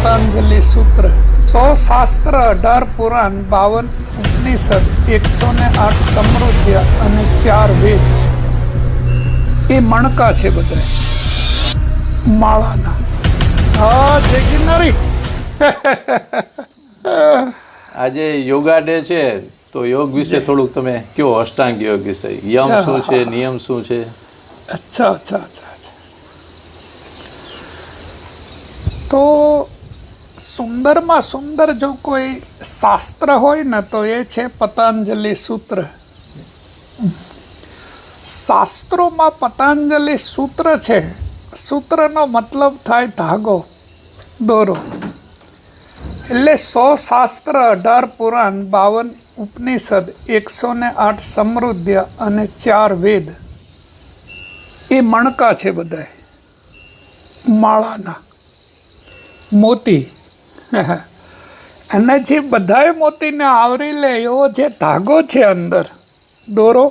પતંજલિ સૂત્ર 100 શાસ્ત્ર 18 પુરાણ 52 ઉપનિષદ 108 સમૃદ્ધ અને 4 વેદ એ મણકા છે બધા માળાના. હા છે ગિરનારી. આજે યોગા ડે છે તો યોગ વિશે થોડુંક તમે કયો, અષ્ટાંગ યોગ વિશે યમ શું છે, નિયમ શું છે? અચ્છા અચ્છા અચ્છા અચ્છા. તો સુંદરમાં સુંદર જો કોઈ શાસ્ત્ર હોય ને તો એ છે પતંજલિ સૂત્ર. શાસ્ત્રોમાં પતંજલિ સૂત્ર છે. સૂત્રનો મતલબ થાય ધાગો, દોરો. એટલે 100 શાસ્ત્ર 18 પુરાણ 52 ઉપનિષદ 108 સમૃદ્ધ અને 4 વેદ એ મણકા છે બધા માળાના મોતી. અને જે બધાય મોતીને આવરી લે એવો જે ધાગો છે અંદર, દોરો,